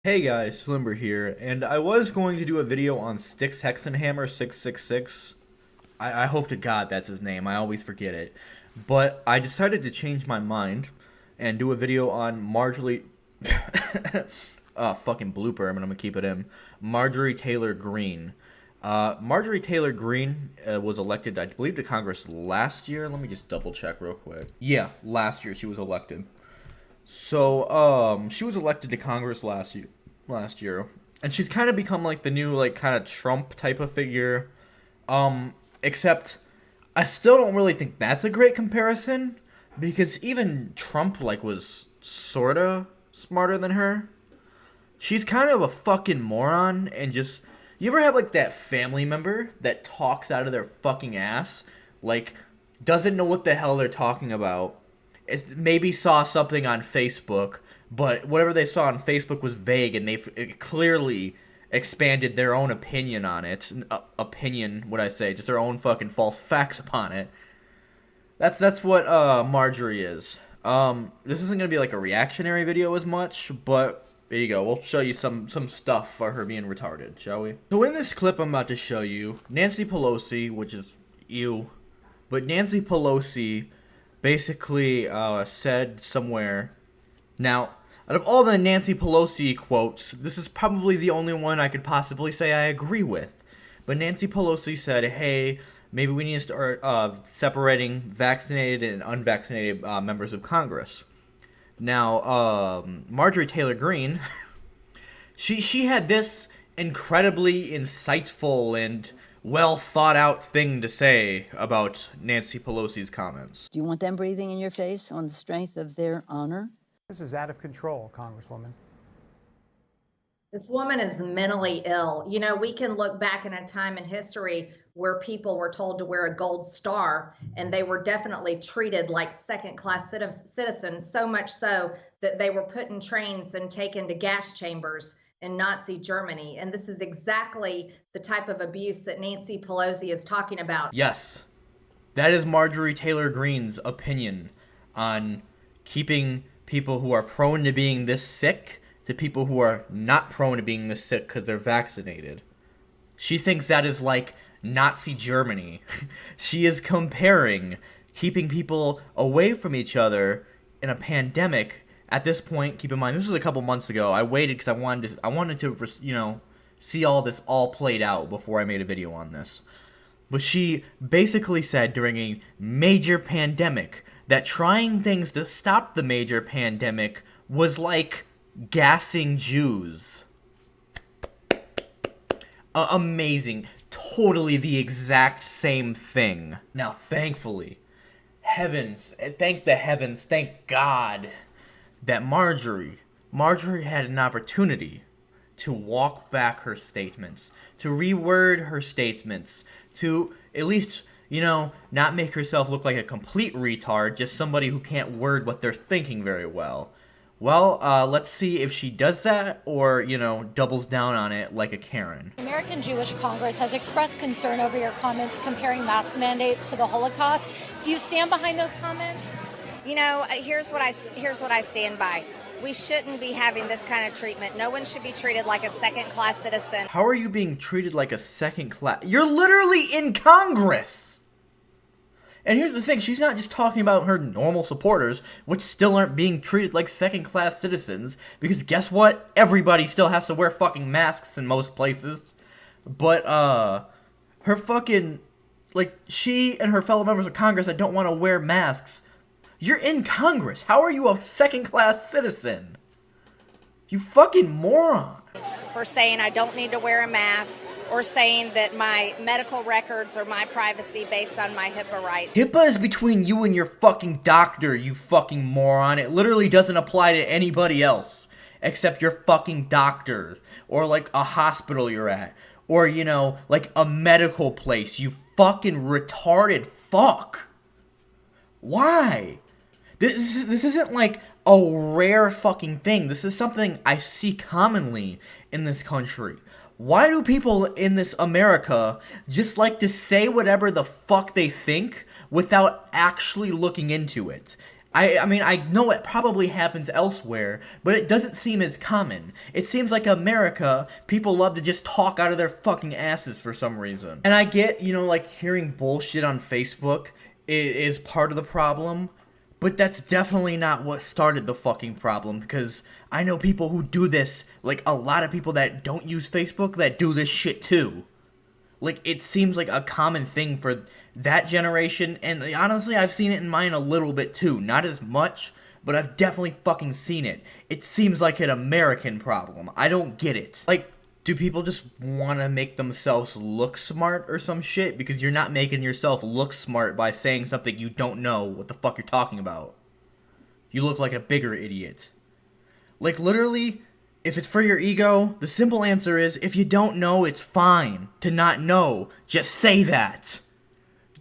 Hey guys, Slimber here, and I was going to do a video on Styx Hexenhammer 666. I hope to God that's his name, I always forget it. But I decided to change my mind and do a video on Marjorie... fucking blooper, I'm gonna keep it in. Marjorie Taylor Greene. Marjorie Taylor Greene was elected, I believe, to Congress last year. Let me just double check real quick. Yeah, last year she was elected. So, she was elected to Congress last year, and she's kind of become like the new, like, kind of Trump type of figure. Except I still don't really think that's a great comparison, because even Trump, like, was sorta smarter than her. She's kind of a fucking moron, and just, you ever have, like, that family member that talks out of their fucking ass, like, doesn't know what the hell they're talking about, maybe saw something on Facebook, but whatever they saw on Facebook was vague, and they clearly expanded their own opinion on it. Opinion, what I say, just their own fucking false facts upon it. That's what Marjorie is. This isn't gonna be like a reactionary video as much, but there you go. We'll show you some stuff for her being retarded, shall we? So in this clip I'm about to show you, Nancy Pelosi, which is ew, but Nancy Pelosi basically said somewhere. Now, out of all the Nancy Pelosi quotes, this is probably the only one I could possibly say I agree with. But Nancy Pelosi said, hey, maybe we need to start separating vaccinated and unvaccinated members of Congress. Now, Marjorie Taylor Greene, she had this incredibly insightful and well thought out thing to say about Nancy Pelosi's comments. Do you want them breathing in your face on the strength of their honor? This is out of control, Congresswoman. This woman is mentally ill. You know, we can look back in a time in history where people were told to wear a gold star, and they were definitely treated like second-class citizens, so much so that they were put in trains and taken to gas chambers in Nazi Germany. And this is exactly the type of abuse that Nancy Pelosi is talking about. Yes, that is Marjorie Taylor Greene's opinion on keeping people who are prone to being this sick to people who are not prone to being this sick because they're vaccinated. She thinks that is like Nazi Germany. She is comparing keeping people away from each other in a pandemic. At this point, keep in mind, this was a couple months ago. I waited because I wanted to, you know, see all this all played out before I made a video on this. But she basically said during a major pandemic that trying things to stop the major pandemic was like gassing Jews. Amazing. Totally the exact same thing. Now, thankfully, thank the heavens, thank God, that Marjorie had an opportunity to walk back her statements, to reword her statements, to at least, you know, not make herself look like a complete retard, just somebody who can't word what they're thinking very well. Well, let's see if she does that or, you know, doubles down on it like a Karen. The American Jewish Congress has expressed concern over your comments comparing mask mandates to the Holocaust. Do you stand behind those comments? You know, here's what I stand by. We shouldn't be having this kind of treatment. No one should be treated like a second-class citizen. How are you being treated like a second class? You're literally in Congress! And here's the thing, she's not just talking about her normal supporters, which still aren't being treated like second-class citizens, because guess what? Everybody still has to wear fucking masks in most places. But, her fucking, like, she and her fellow members of Congress that don't want to wear masks, you're in Congress. How are you a second-class citizen? You fucking moron. For saying I don't need to wear a mask, or saying that my medical records are my privacy based on my HIPAA rights. HIPAA is between you and your fucking doctor, you fucking moron. It literally doesn't apply to anybody else except your fucking doctor, or like a hospital you're at, or, you know, like a medical place, you fucking retarded fuck. Why? This isn't like a rare fucking thing. This is something I see commonly in this country. Why do people in this America just like to say whatever the fuck they think without actually looking into it? I mean, I know it probably happens elsewhere, but it doesn't seem as common. It seems like America, people love to just talk out of their fucking asses for some reason. And I get, you know, like, hearing bullshit on Facebook is part of the problem, but that's definitely not what started the fucking problem, because I know people who do this, like, a lot of people that don't use Facebook that do this shit too. Like, it seems like a common thing for that generation, and honestly, I've seen it in mine a little bit too. Not as much, but I've definitely fucking seen it. It seems like an American problem. I don't get it. Like, do people just want to make themselves look smart or some shit? Because you're not making yourself look smart by saying something you don't know what the fuck you're talking about. You look like a bigger idiot. Like, literally, if it's for your ego, the simple answer is, if you don't know, it's fine to not know. Just say that.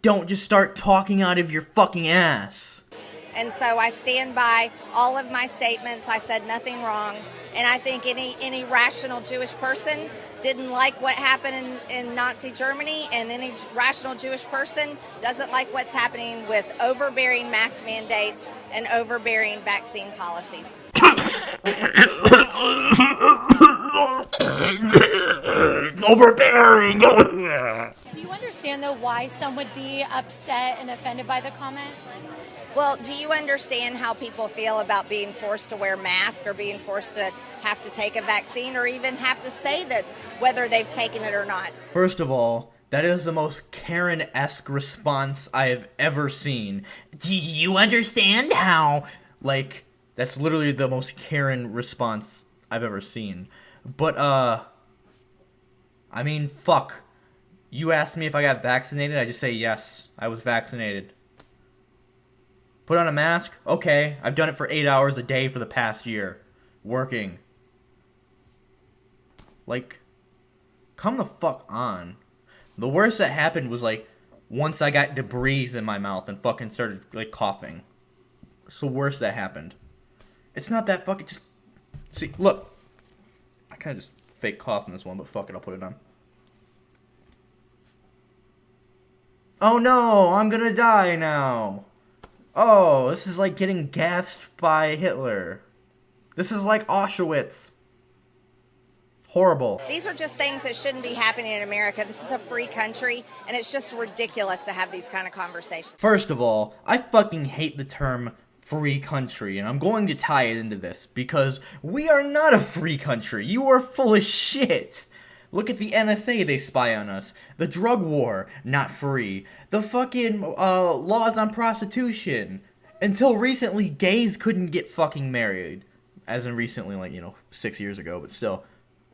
Don't just start talking out of your fucking ass. And so I stand by all of my statements. I said nothing wrong. And I think any rational Jewish person didn't like what happened in Nazi Germany, and any rational Jewish person doesn't like what's happening with overbearing mask mandates and overbearing vaccine policies. Overbearing. Do you understand, though, why some would be upset and offended by the comment? Well, do you understand how people feel about being forced to wear masks, or being forced to have to take a vaccine, or even have to say that whether they've taken it or not? First of all, that is the most Karen-esque response I have ever seen. Do you understand how? Like, that's literally the most Karen response I've ever seen. But, I mean, fuck. You asked me if I got vaccinated, I just say yes, I was vaccinated. Put on a mask? Okay, I've done it for 8 hours a day for the past year. Working. Like, come the fuck on. The worst that happened was, like, once I got debris in my mouth and fucking started, like, coughing. It's the worst that happened. It's not that fucking, just, see, look. I kinda just fake coughed in this one, but fuck it, I'll put it on. Oh no, I'm gonna die now. Oh, this is like getting gassed by Hitler. This is like Auschwitz. Horrible. These are just things that shouldn't be happening in America. This is a free country, and it's just ridiculous to have these kind of conversations. First of all, I fucking hate the term free country, and I'm going to tie it into this, because we are not a free country. You are full of shit. Look at the NSA, they spy on us. The drug war, not free. The fucking laws on prostitution. Until recently, gays couldn't get fucking married. As in recently, like, you know, 6 years ago, but still.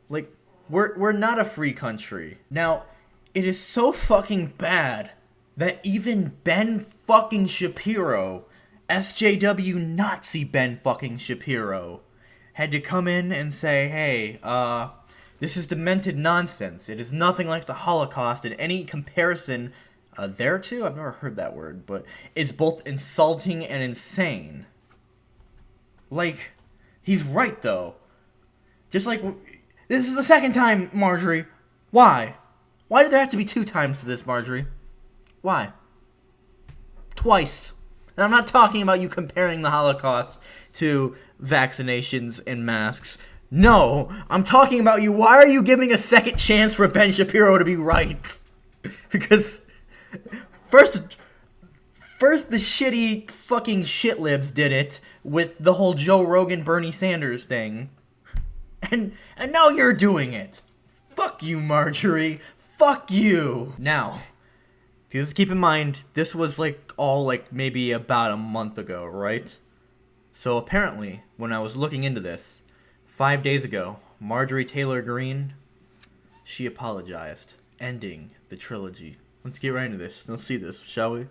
Like, we're not a free country. Now, it is so fucking bad that even Ben fucking Shapiro, SJW Nazi Ben fucking Shapiro, had to come in and say, hey, this is demented nonsense. It is nothing like the Holocaust, and any comparison thereto, I've never heard that word, but is both insulting and insane. Like, he's right, though. Just like, this is the second time, Marjorie. Why? Why did there have to be 2 times for this, Marjorie? Why? Twice. And I'm not talking about you comparing the Holocaust to vaccinations and masks. No, I'm talking about you. Why are you giving a second chance for Ben Shapiro to be right? Because first the shitty fucking shitlibs did it with the whole Joe Rogan Bernie Sanders thing. And now you're doing it. Fuck you, Marjorie. Fuck you. Now, just keep in mind, this was like all like maybe about a month ago, right? So apparently, when I was looking into this, 5 days ago, Marjorie Taylor Greene, she apologized, ending the trilogy. Let's get right into this. Let's see this, shall we?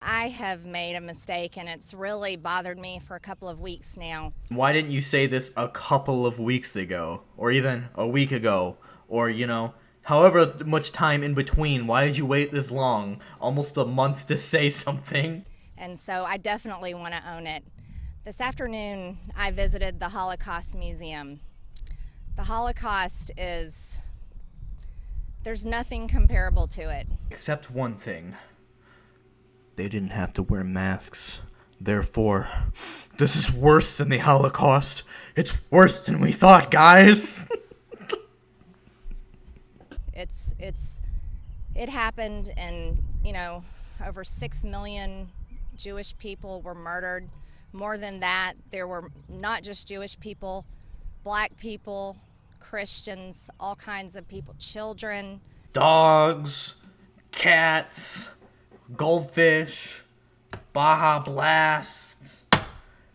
I have made a mistake, and it's really bothered me for a couple of weeks now. Why didn't you say this a couple of weeks ago? Or even a week ago? Or, you know, however much time in between. Why did you wait this long? Almost a month to say something? And so I definitely want to own it. This afternoon, I visited the Holocaust Museum. The Holocaust is, there's nothing comparable to it. Except one thing. They didn't have to wear masks Therefore, this is worse than the Holocaust. It's worse than we thought, guys. It happened, and over 6 million Jewish people were murdered. More than that, there were not just Jewish people, black people, Christians, all kinds of people, children. Dogs, cats, goldfish, Baja Blasts,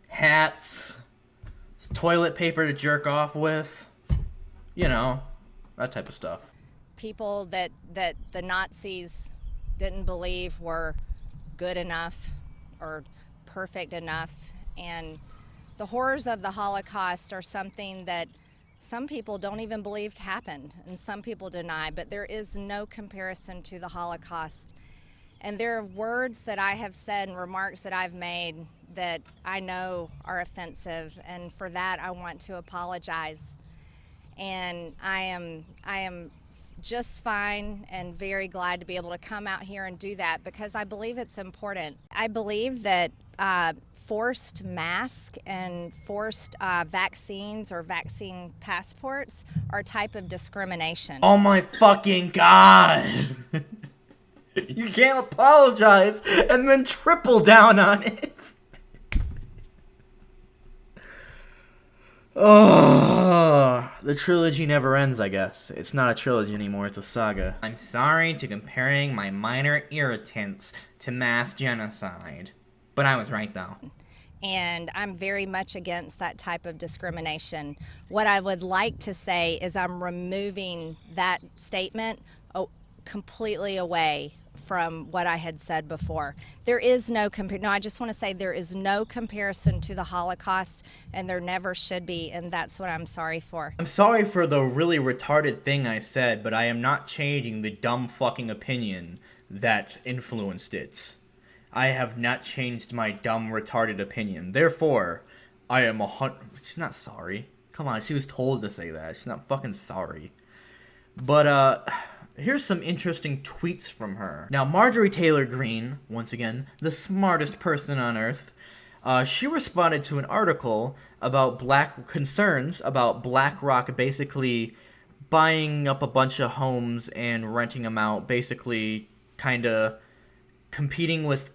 hats, toilet paper to jerk off with, that type of stuff. People that the Nazis didn't believe were good enough or perfect enough. And the horrors of the Holocaust are something that some people don't even believe happened, and some people deny, but there is no comparison to the Holocaust. And there are words that I have said and remarks that I've made that I know are offensive, and for that I want to apologize. And I am just fine and very glad to be able to come out here and do that, because I believe it's important. I believe that forced masks and forced vaccines or vaccine passports are a type of discrimination. Oh my fucking god! You can't apologize and then triple down on it. Oh, the trilogy never ends, I guess. It's not a trilogy anymore, it's a saga. I'm sorry to comparing my minor irritants to mass genocide. But I was right, though. And I'm very much against that type of discrimination. What I would like to say is I'm removing that statement completely away from what I had said before. There is no I just want to say there is no comparison to the Holocaust, and there never should be, and that's what I'm sorry for. I'm sorry for the really retarded thing I said, but I am not changing the dumb fucking opinion that influenced it. I have not changed my dumb retarded opinion. Therefore, I am she's not sorry. Come on, she was told to say that. She's not fucking sorry. But, here's some interesting tweets from her. Now, Marjorie Taylor Greene, once again, the smartest person on earth, she responded to an article about concerns about BlackRock basically buying up a bunch of homes and renting them out, basically kind of competing with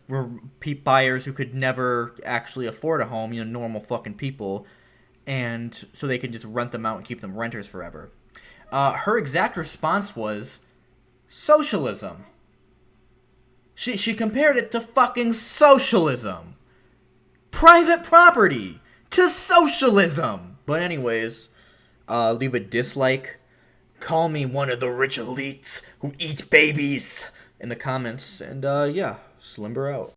buyers who could never actually afford a home, normal fucking people, and so they can just rent them out and keep them renters forever. Her exact response was socialism. She compared it to fucking socialism. Private property to socialism. But anyways, leave a dislike. Call me one of the rich elites who eat babies in the comments. And yeah, Slimber out.